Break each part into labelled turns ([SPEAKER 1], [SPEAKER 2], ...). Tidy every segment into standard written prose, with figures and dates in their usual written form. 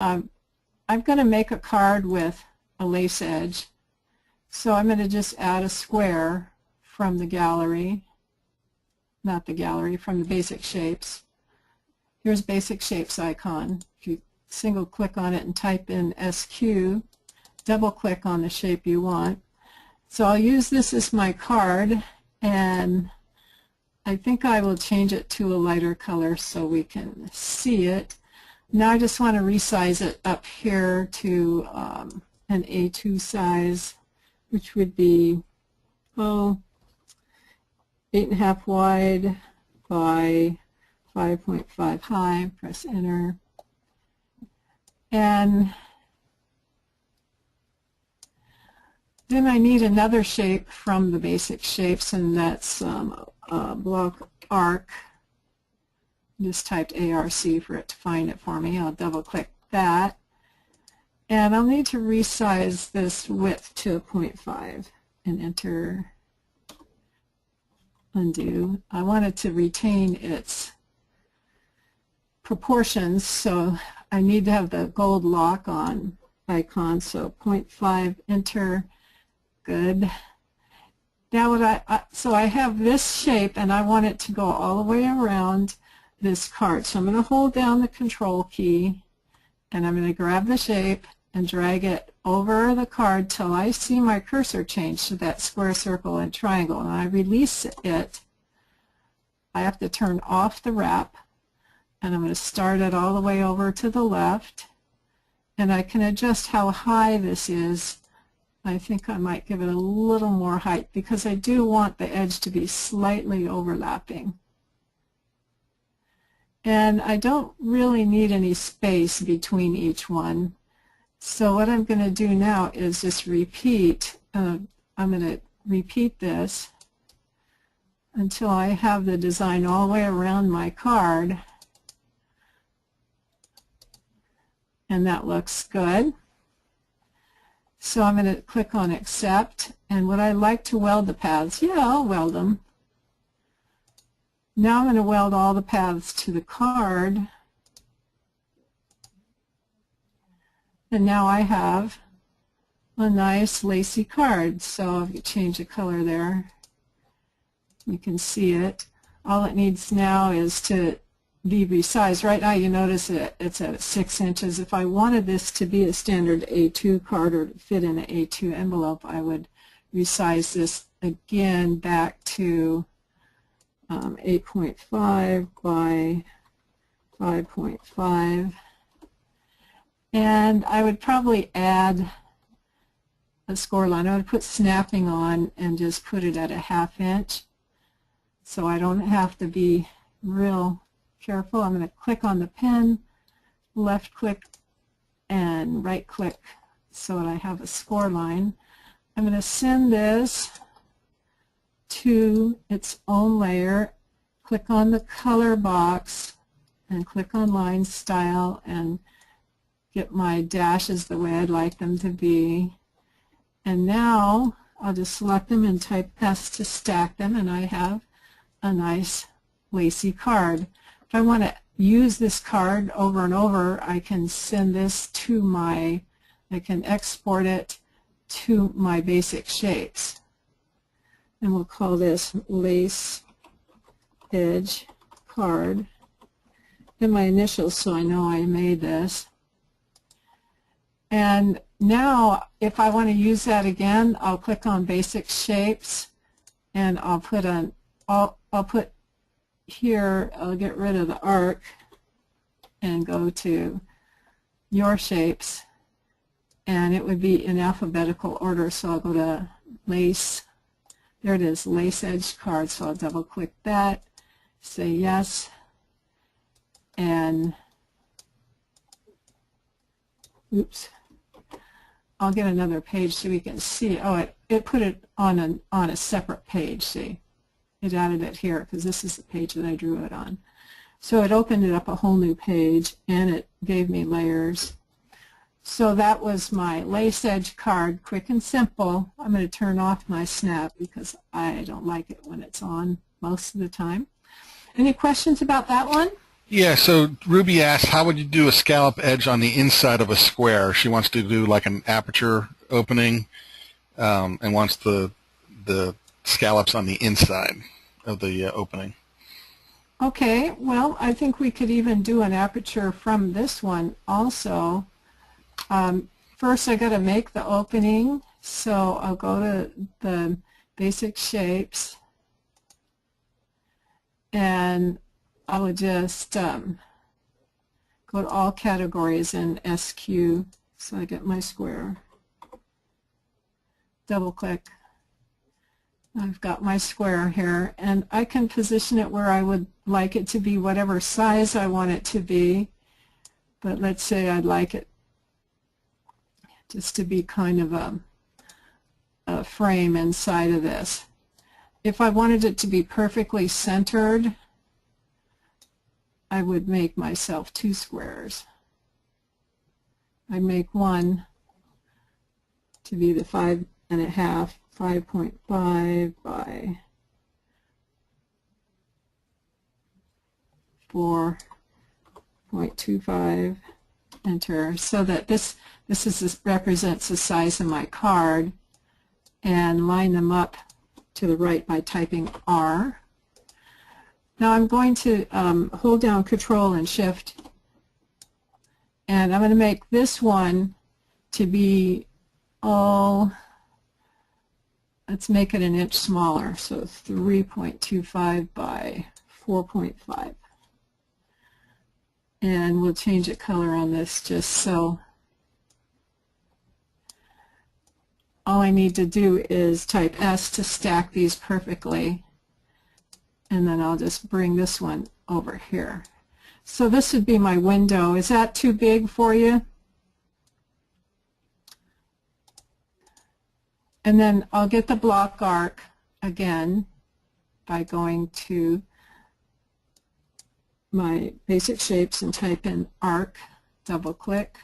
[SPEAKER 1] I'm going to make a card with a lace edge. So I'm going to just add a square from the gallery, not the gallery, from the basic shapes. Here's basic shapes icon. If you single click on it and type in SQ, double click on the shape you want. So I'll use this as my card, and I think I will change it to a lighter color so we can see it. Now I just want to resize it up here to an A2 size, which would be 8.5 wide by 5.5 high. Press enter. And then I need another shape from the basic shapes, and that's block arc. Just typed ARC for it to find it for me. I'll double click that. And I'll need to resize this width to 0.5 and enter, undo. I want it to retain its proportions, so I need to have the gold lock on icon, so 0.5, enter, good. Now so I have this shape and I want it to go all the way around this card. So I'm going to hold down the control key and I'm going to grab the shape and drag it over the card till I see my cursor change to that square, circle, and triangle. And I release it. I have to turn off the wrap, and I'm going to start it all the way over to the left, and I can adjust how high this is. I think I might give it a little more height because I do want the edge to be slightly overlapping. And I don't really need any space between each one. So what I'm going to do now is just repeat. I'm going to repeat this until I have the design all the way around my card. And that looks good. So I'm going to click on accept. And would I like to weld the paths? Yeah, I'll weld them. Now I'm going to weld all the paths to the card. And now I have a nice lacy card. So if you change the color there, you can see it. All it needs now is to be resized. Right now you notice it's at 6 inches. If I wanted this to be a standard A2 card or to fit in an A2 envelope, I would resize this again back to 8.5 by 5.5. And I would probably add a score line. I would put snapping on and just put it at a 1/2 inch so I don't have to be real careful. I'm going to click on the pen, left click and right click so that I have a score line. I'm going to send this to its own layer, click on the color box and click on line style and get my dashes the way I'd like them to be. And now I'll just select them and type S to stack them, and I have a nice lacy card. If I want to use this card over and over, I can send this to I can export it to my basic shapes. And we'll call this lace edge card. And my initials so I know I made this. And now if I want to use that again, I'll click on basic shapes and I'll put here, I'll get rid of the arc and go to your shapes, and it would be in alphabetical order, so I'll go to lace, there it is, lace edge card, so I'll double click that, say yes, and oops, I'll get another page so we can see. Oh, it put it on a separate page, see. It added it here because this is the page that I drew it on. So it opened it up a whole new page and it gave me layers. So that was my lace edge card, quick and simple. I'm going to turn off my snap because I don't like it when it's on most of the time. Any questions about that one?
[SPEAKER 2] Yeah, so Ruby asks, how would you do a scallop edge on the inside of a square? She wants to do like an aperture opening and wants the scallops on the inside of the opening.
[SPEAKER 1] Okay, well, I think we could even do an aperture from this one also. First, I got to make the opening, so I'll go to the basic shapes, and I will just go to all categories in SQ, so I get my square. Double click. I've got my square here, and I can position it where I would like it to be, whatever size I want it to be. But let's say I'd like it just to be kind of a frame inside of this. If I wanted it to be perfectly centered, I would make myself 2 squares. I'd make one to be the 5.5, 5.5 by 4.25, enter, so that this represents the size of my card, and line them up to the right by typing R. Now I'm going to hold down Control and Shift, and I'm going to make this one to be all, let's make it an inch smaller, so 3.25 by 4.5. And we'll change the color on this just so. All I need to do is type S to stack these perfectly, and then I'll just bring this one over here. So this would be my window. Is that too big for you? And then I'll get the block arc again by going to my basic shapes and type in arc, double click,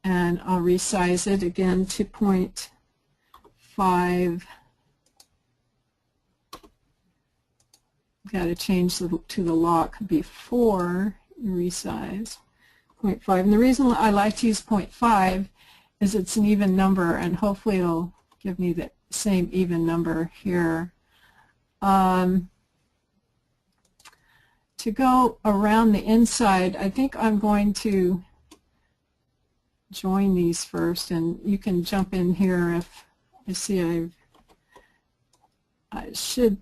[SPEAKER 1] and I'll resize it again to 0.5. Got to change to the lock before you resize, 0.5. And the reason I like to use 0.5 is it's an even number, and hopefully it'll give me the same even number here. To go around the inside, I think I'm going to join these first, and you can jump in here if you see I should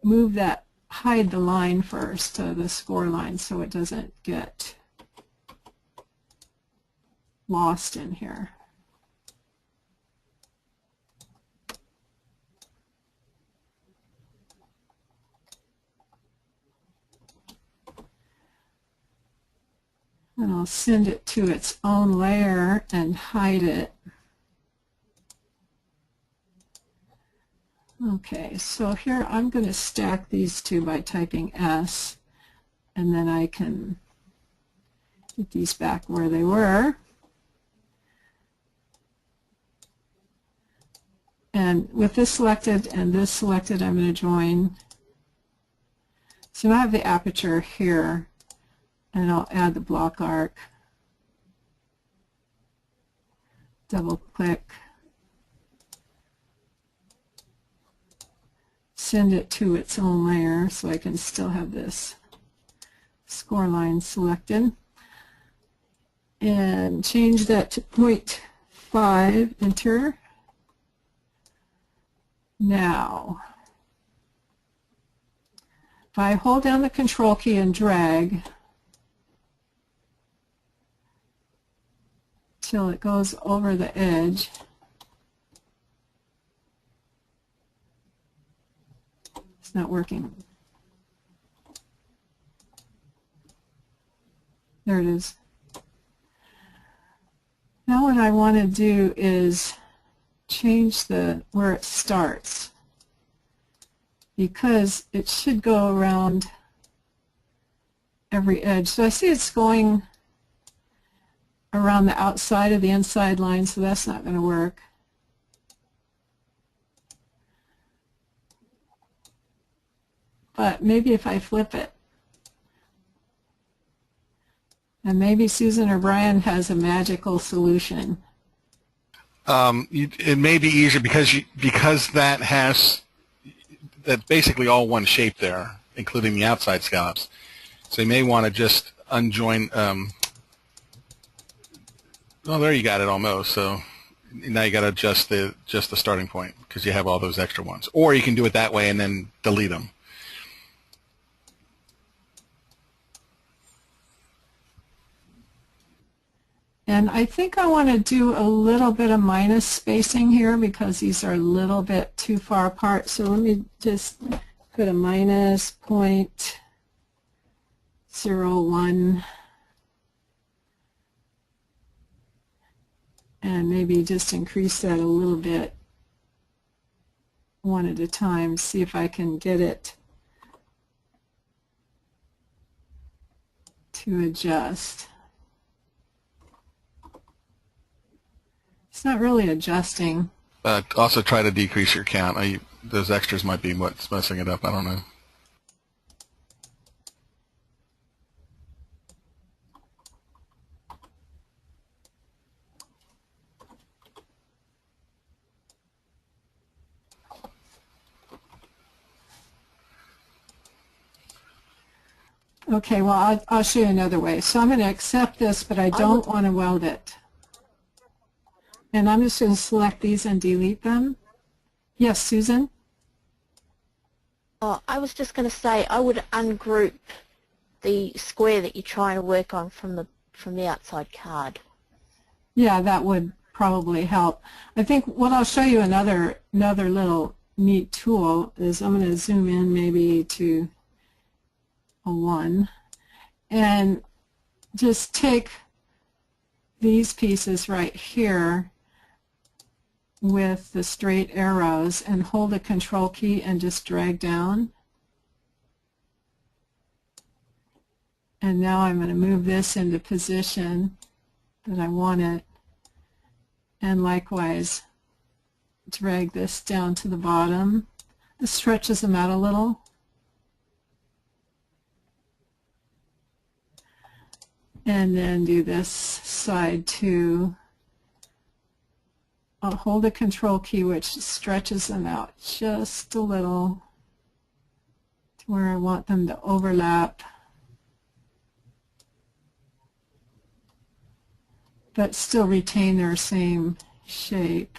[SPEAKER 1] move that, hide the line first, the score line, so it doesn't get lost in here. And I'll send it to its own layer and hide it. Okay, so here I'm going to stack these two by typing S, and then I can get these back where they were. And with this selected and this selected, I'm going to join. So now I have the aperture here, and I'll add the block arc. Double click. Send it to its own layer so I can still have this score line selected. And change that to 0.5, enter. Now, if I hold down the Control key and drag till it goes over the edge, it's not working. There it is. Now what I want to do is change where it starts, because it should go around every edge. So I see it's going around the outside of the inside line, so that's not going to work. But maybe if I flip it, And maybe Susan or Brian has a magical solution.
[SPEAKER 2] It may be easier because that's basically all one shape there, including the outside scallops. So you may want to just unjoin. Well, there you got it almost. So now you got to adjust the starting point because you have all those extra ones. Or you can do it that way and then delete them.
[SPEAKER 1] And I think I want to do a little bit of minus spacing here because these are a little bit too far apart. So let me just put a minus 0.01 and maybe just increase that a little bit one at a time, see if I can get it to adjust. It's not really adjusting.
[SPEAKER 2] Also try to decrease your count. Those extras might be what's messing it up. I don't know.
[SPEAKER 1] Okay, well, I'll show you another way. So I'm going to accept this, but I don't want to weld it. And I'm just going to select these and delete them. Yes, Susan?
[SPEAKER 3] Oh, I was just going to say I would ungroup the square that you're trying to work on from the outside card.
[SPEAKER 1] Yeah, that would probably help. I think what I'll show you another little neat tool is I'm going to zoom in maybe to a 1 and just take these pieces right here with the straight arrows and hold the control key and just drag down. And now I'm going to move this into position that I want it, and likewise drag this down to the bottom. This stretches them out a little. And then do this side too. I'll hold the control key, which stretches them out just a little to where I want them to overlap, but still retain their same shape.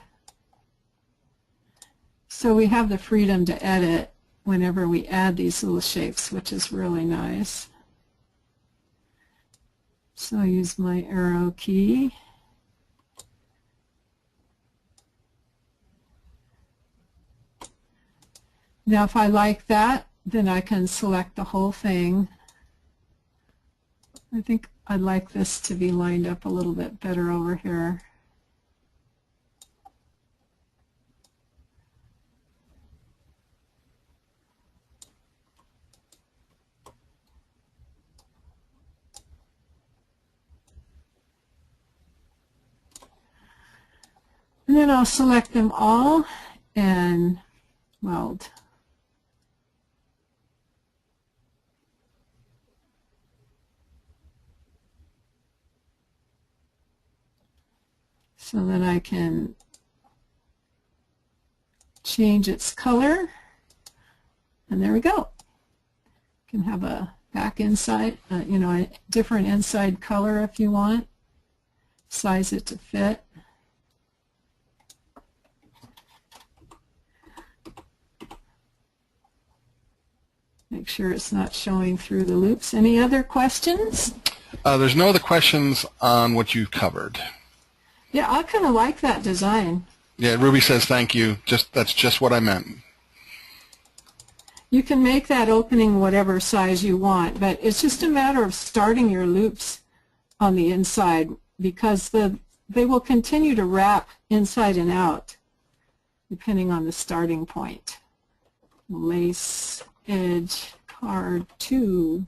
[SPEAKER 1] So we have the freedom to edit whenever we add these little shapes, which is really nice. So I'll use my arrow key. Now if I like that, then I can select the whole thing. I think I'd like this to be lined up a little bit better over here. And then I'll select them all and weld. So that I can change its color. And there we go. You can have a back inside, a different inside color if you want. Size it to fit. Make sure it's not showing through the loops. Any other questions?
[SPEAKER 2] There's no other questions on what you covered.
[SPEAKER 1] Yeah, I kind of like that design.
[SPEAKER 2] Yeah, Ruby says thank you. That's just what I meant.
[SPEAKER 1] You can make that opening whatever size you want, but it's just a matter of starting your loops on the inside because they will continue to wrap inside and out depending on the starting point. Lace edge card 2.